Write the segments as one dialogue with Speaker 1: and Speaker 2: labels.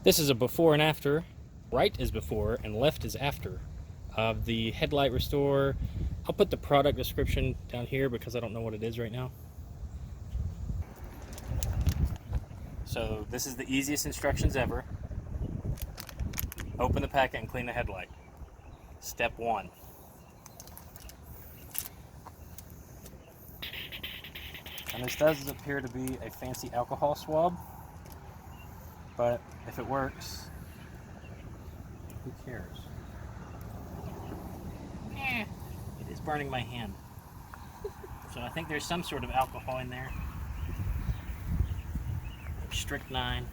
Speaker 1: This is a before and after. Right is before and left is after of the headlight restore. I'll put the product description down here because I don't know what it is right now. So this is the easiest instructions ever. Open the packet and clean the headlight. Step 1. And this does appear to be a fancy alcohol swab, but if it works, who cares? It is burning my hand. So I think there's some sort of alcohol in there. Strychnine,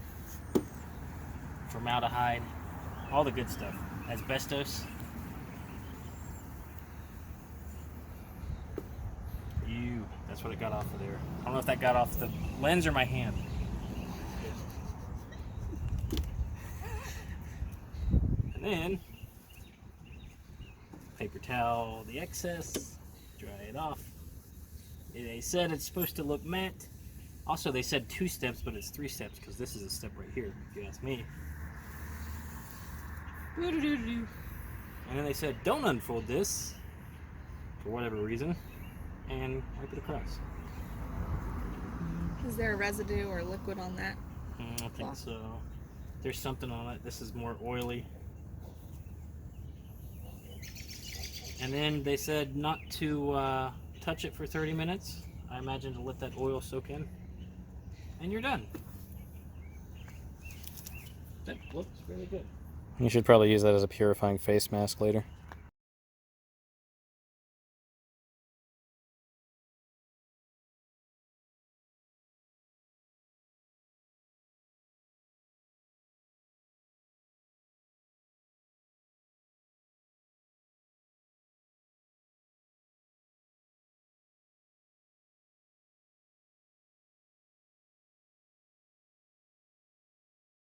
Speaker 1: formaldehyde, all the good stuff. Asbestos. That's what it got off of there. I don't know if that got off the lens or my hand. And then, paper towel, the excess, dry it off. They said it's supposed to look matte. Also, they said 2 steps, but it's 3 steps because this is a step right here, if you ask me. And then they said, don't unfold this, for whatever reason, and wipe it across.
Speaker 2: Is there a residue or liquid on that?
Speaker 1: I don't think so. There's something on it. This is more oily. And then they said not to touch it for 30 minutes. I imagine to let that oil soak in. And you're done. That looks really good. You should probably use that as a purifying face mask later.